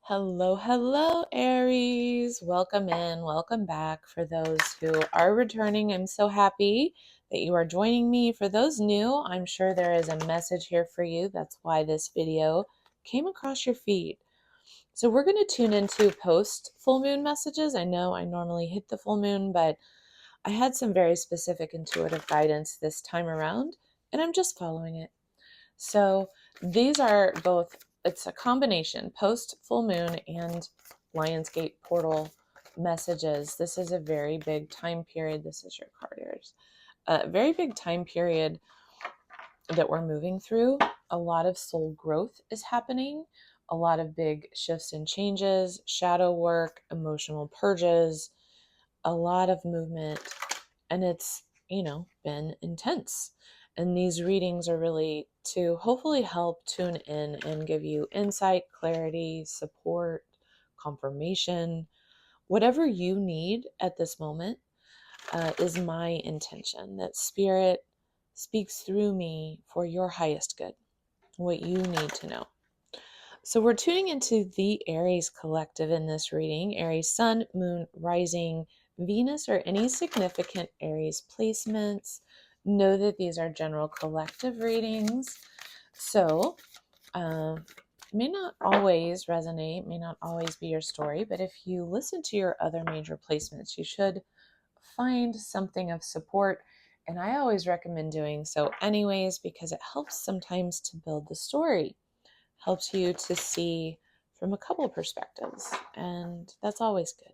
Hello, hello, Aries. Welcome in, welcome back. For those who are returning, I'm so happy that you are joining me. For those new, I'm sure there is a message here for you. That's why this video came across your feed. So we're going to tune into post full moon messages. I know I normally hit the full moon, but I had some very specific intuitive guidance this time around, and I'm just following it. So these are both, it's a combination, post full moon and Lionsgate portal messages. This is a very big time period. This is your card, Aries. A very big time period that we're moving through. A lot of soul growth is happening. A lot of big shifts and changes, shadow work, emotional purges, a lot of movement. And it's, been intense. And these readings are really to hopefully help tune in and give you insight, clarity, support, confirmation, whatever you need at this moment is my intention, that Spirit speaks through me for your highest good, what you need to know. So we're tuning into the Aries collective in this reading. Aries Sun, Moon, Rising, Venus, or any significant Aries placements. Know that these are general collective readings. So may not always resonate, may not always be your story, but if you listen to your other major placements, you should find something of support. And I always recommend doing so anyways, because it helps sometimes to build the story. Helps you to see from a couple perspectives, and that's always good.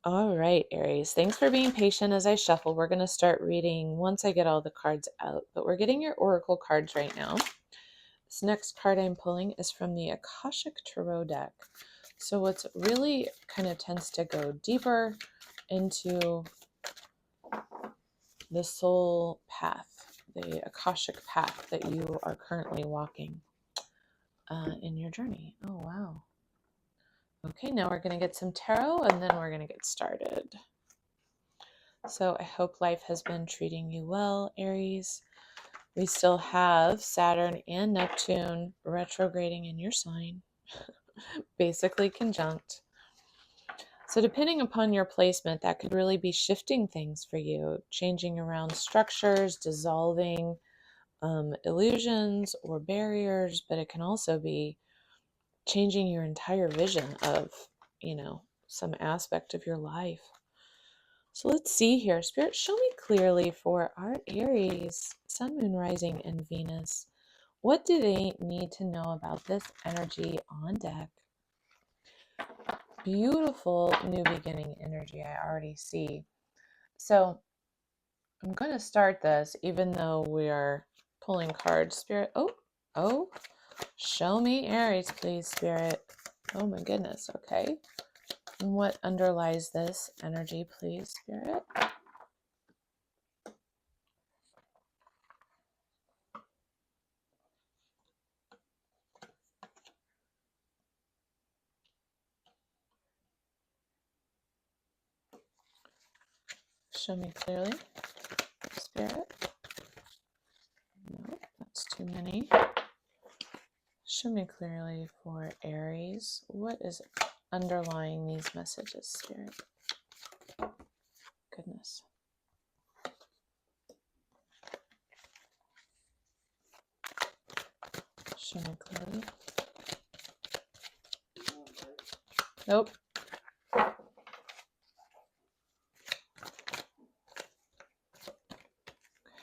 All right, Aries, thanks for being patient as I shuffle. We're going to start reading once I get all the cards out, but we're getting your oracle cards right now. This next card I'm pulling is from the Akashic Tarot deck. So what's really kind of tends to go deeper into the soul path, the Akashic path that you are currently walking in your journey. Oh, wow. Okay, now we're going to get some tarot and then we're going to get started. So I hope life has been treating you well, Aries. We still have Saturn and Neptune retrograding in your sign, basically conjunct. So depending upon your placement, that could really be shifting things for you, changing around structures, dissolving illusions or barriers, but it can also be changing your entire vision of, some aspect of your life. So let's see here. Spirit, show me clearly for our Aries, Sun, Moon, Rising, and Venus. What do they need to know about this energy on deck? Beautiful new beginning energy I already see. So I'm going to start this even though we are pulling cards. Spirit, oh, show me Aries, please, Spirit. Oh my goodness, okay. And what underlies this energy, please, Spirit? Show me clearly, Spirit. No, that's too many. Show me clearly for Aries. What is underlying these messages, Spirit? Goodness. Show me clearly. Nope.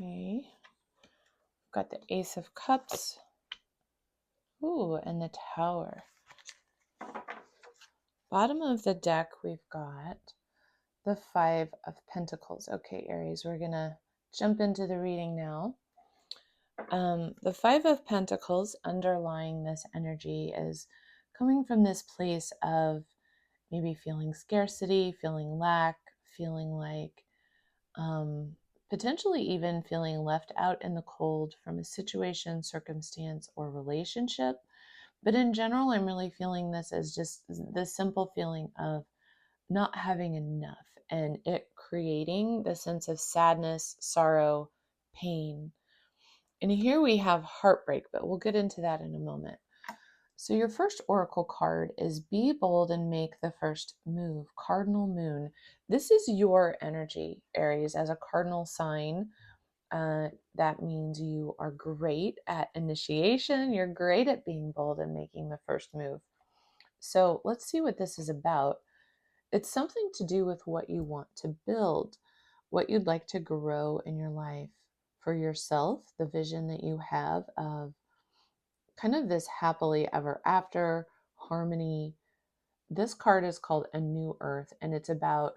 Okay. Got the Ace of Cups. Ooh, and the Tower. Bottom of the deck, we've got the Five of Pentacles. Okay, Aries, we're going to jump into the reading now. The Five of Pentacles underlying this energy is coming from this place of maybe feeling scarcity, feeling lack, feeling like potentially even feeling left out in the cold from a situation, circumstance, or relationship. But in general, I'm really feeling this as just the simple feeling of not having enough and it creating the sense of sadness, sorrow, pain. And here we have heartbreak, but we'll get into that in a moment. So your first oracle card is Be Bold and Make the First Move, Cardinal Moon. This is your energy, Aries, as a cardinal sign. That means you are great at initiation. You're great at being bold and making the first move. So let's see what this is about. It's something to do with what you want to build, what you'd like to grow in your life for yourself, the vision that you have of kind of this happily ever after harmony. This card is called A New Earth, and it's about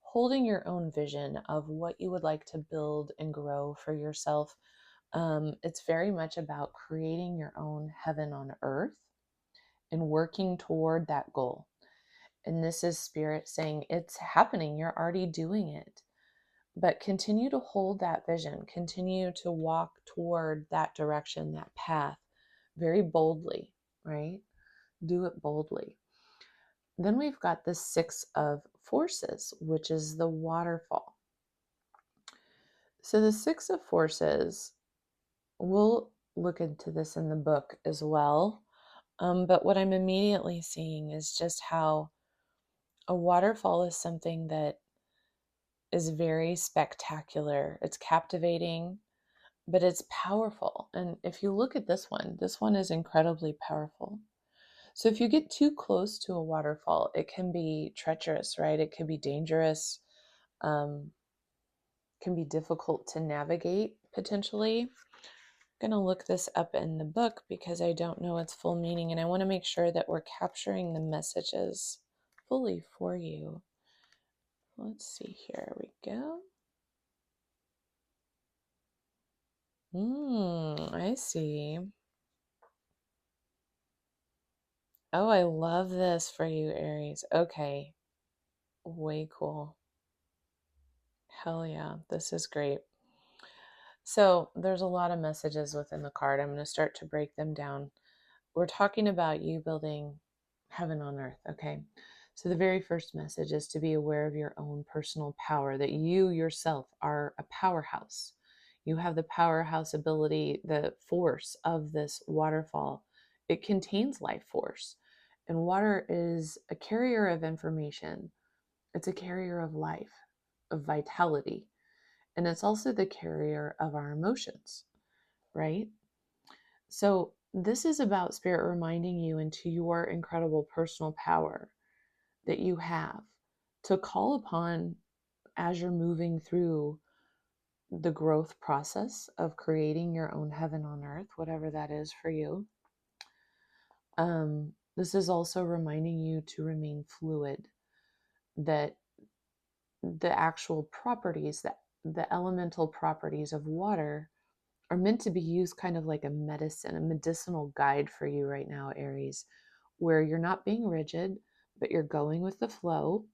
holding your own vision of what you would like to build and grow for yourself. It's very much about creating your own heaven on earth and working toward that goal. And this is Spirit saying it's happening. You're already doing it. But continue to hold that vision, continue to walk toward that direction, that path very boldly, right? Do it boldly. Then we've got the Six of Forces, which is the waterfall. So the Six of Forces, we'll look into this in the book as well. But what I'm immediately seeing is just how a waterfall is something that is very spectacular. It's captivating, but it's powerful. And if you look at this one is incredibly powerful. So if you get too close to a waterfall, it can be treacherous, right? It can be dangerous, can be difficult to navigate potentially. I'm going to look this up in the book because I don't know its full meaning, and I want to make sure that we're capturing the messages fully for you. Let's see, here we go. I see. Oh, I love this for you, Aries. Okay. Way cool. Hell yeah. This is great. So there's a lot of messages within the card. I'm going to start to break them down. We're talking about you building heaven on earth, okay? So the very first message is to be aware of your own personal power, that you yourself are a powerhouse. You have the powerhouse ability, the force of this waterfall. It contains life force. And water is a carrier of information. It's a carrier of life, of vitality. And it's also the carrier of our emotions, right? So this is about Spirit reminding you into your incredible personal power that you have to call upon as you're moving through the growth process of creating your own heaven on earth, whatever that is for you. This is also reminding you to remain fluid, that the actual properties, that the elemental properties of water are meant to be used kind of like a medicine, a medicinal guide for you right now, Aries, where you're not being rigid, but you're going with the flow.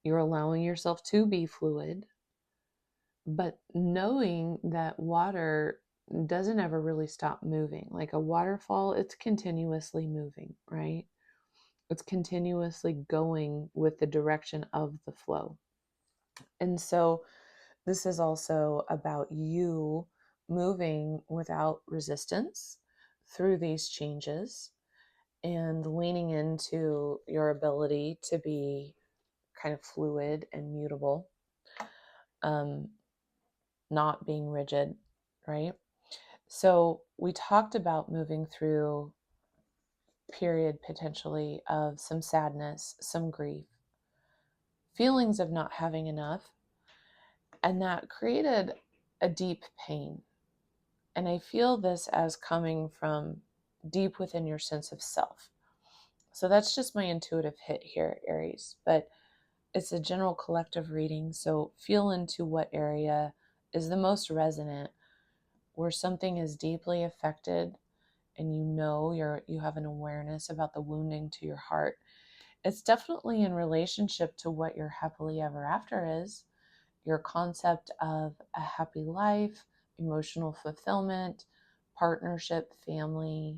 You're allowing yourself to be fluid, but knowing that water doesn't ever really stop moving. Like a waterfall, it's continuously moving, right? It's continuously going with the direction of the flow. And so this is also about you moving without resistance through these changes and leaning into your ability to be kind of fluid and mutable, not being rigid, right? So we talked about moving through period potentially of some sadness, some grief, feelings of not having enough, and that created a deep pain. And I feel this as coming from deep within your sense of self. So that's just my intuitive hit here, Aries. But it's a general collective reading. So feel into what area is the most resonant, where something is deeply affected and you have an awareness about the wounding to your heart. It's definitely in relationship to what your happily ever after is, your concept of a happy life, emotional fulfillment, partnership, family,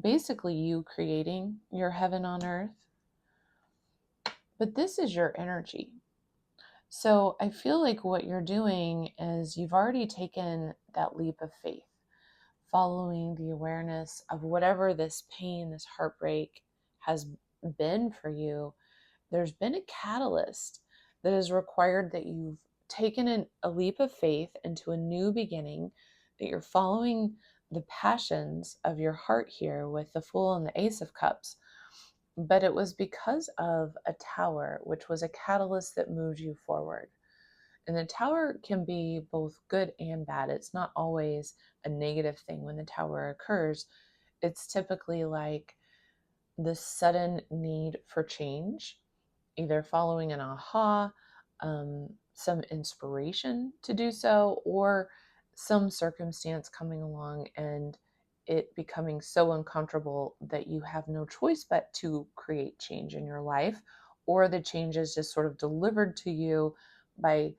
basically you creating your heaven on earth. But this is your energy. So I feel like what you're doing is you've already taken that leap of faith following the awareness of whatever this pain, this heartbreak has been for you. There's been a catalyst that has required that you've taken a leap of faith into a new beginning, that you're following the passions of your heart here with the Fool and the Ace of Cups. But it was because of a Tower, which was a catalyst that moved you forward. And the Tower can be both good and bad. It's not always a negative thing when the Tower occurs. It's typically like this sudden need for change, either following an aha, some inspiration to do so, or some circumstance coming along and it becoming so uncomfortable that you have no choice but to create change in your life, or the change is just sort of delivered to you by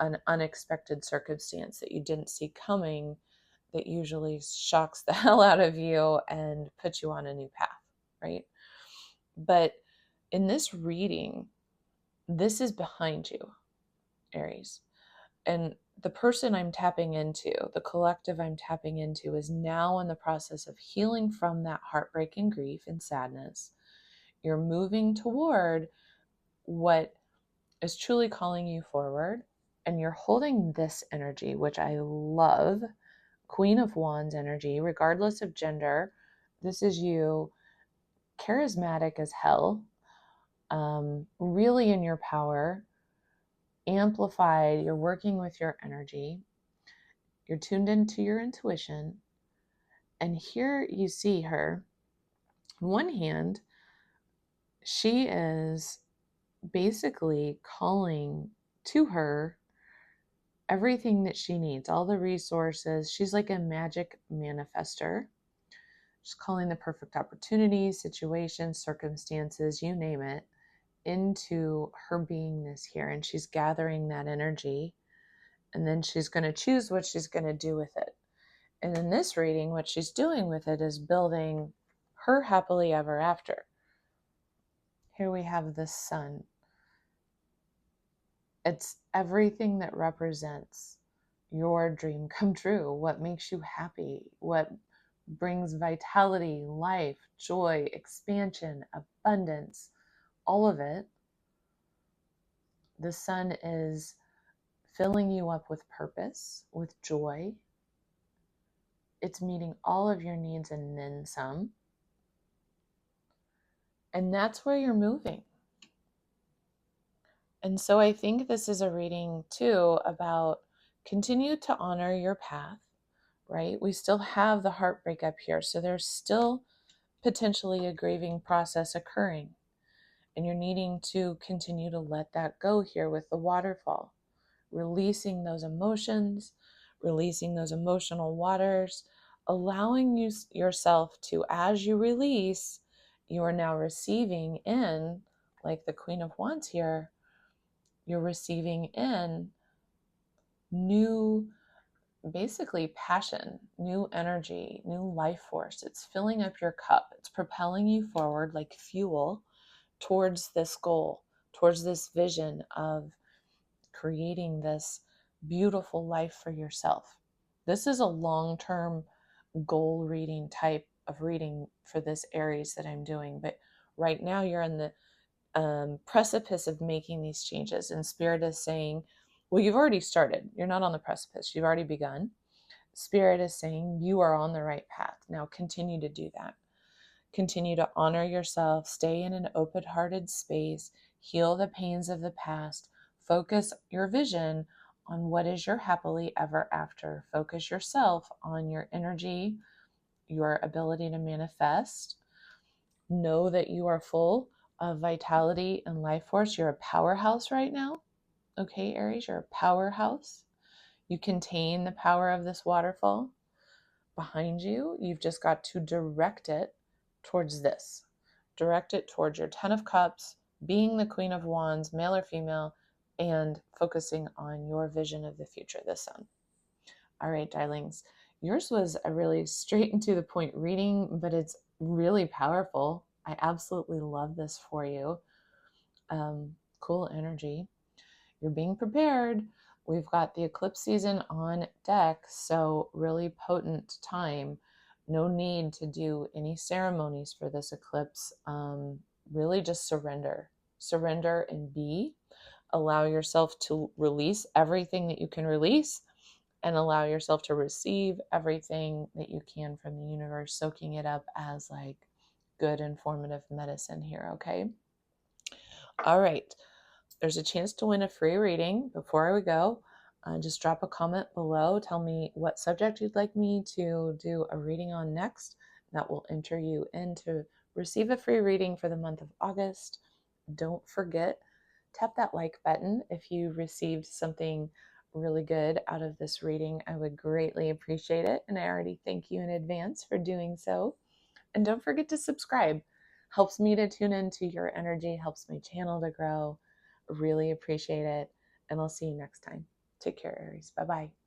an unexpected circumstance that you didn't see coming, that usually shocks the hell out of you and puts you on a new path, right? But in this reading, this is behind you, Aries. And the person I'm tapping into, the collective I'm tapping into, is now in the process of healing from that heartbreak and grief and sadness. You're moving toward what is truly calling you forward. And you're holding this energy, which I love, Queen of Wands energy, regardless of gender. This is you, charismatic as hell, really in your power, amplified. You're working with your energy. You're tuned into your intuition. And here you see her. On one hand, she is basically calling to her everything that she needs, all the resources. She's like a magic manifester. She's calling the perfect opportunities, situations, circumstances, you name it, into her beingness here. And she's gathering that energy. And then she's going to choose what she's going to do with it. And in this reading, what she's doing with it is building her happily ever after. Here we have the Sun. It's everything that represents your dream come true, what makes you happy, what brings vitality, life, joy, expansion, abundance, all of it. The Sun is filling you up with purpose, with joy. It's meeting all of your needs and then some. And that's where you're moving. And so I think this is a reading too about continue to honor your path, right? We still have the heartbreak up here. So there's still potentially a grieving process occurring. And you're needing to continue to let that go here with the waterfall, releasing those emotions, releasing those emotional waters, allowing yourself to, as you release, you are now receiving in, like the Queen of Wands here, you're receiving in new, basically passion, new energy, new life force. It's filling up your cup. It's propelling you forward like fuel towards this goal, towards this vision of creating this beautiful life for yourself. This is a long-term goal reading type of reading for this Aries that I'm doing. But right now you're in the precipice of making these changes, and Spirit is saying, well, you've already started. You're not on the precipice. You've already begun. Spirit is saying you are on the right path. Now continue to do that. Continue to honor yourself. Stay in an open-hearted space. Heal the pains of the past. Focus your vision on what is your happily ever after. Focus yourself on your energy, your ability to manifest. Know that you are full of vitality and life force. You're a powerhouse right now. Okay, Aries, you're a powerhouse. You contain the power of this waterfall behind you. You've just got to direct it towards this. Direct it towards your 10 of Cups, being the Queen of Wands, male or female, and focusing on your vision of the future, the Sun. All right, darlings. Yours was a really straight and to the point reading, but it's really powerful. I absolutely love this for you. Cool energy. You're being prepared. We've got the eclipse season on deck, so really potent time. No need to do any ceremonies for this eclipse. Really just surrender. Surrender and be. Allow yourself to release everything that you can release and allow yourself to receive everything that you can from the universe, soaking it up as like good informative medicine here, okay? All right. There's a chance to win a free reading. Before we go, just drop a comment below. Tell me what subject you'd like me to do a reading on next. That will enter you in to receive a free reading for the month of August. Don't forget, tap that like button if you received something really good out of this reading. I would greatly appreciate it, and I already thank you in advance for doing so. And don't forget to subscribe. Helps me to tune into your energy, helps my channel to grow. Really appreciate it. And I'll see you next time. Take care, Aries. Bye-bye.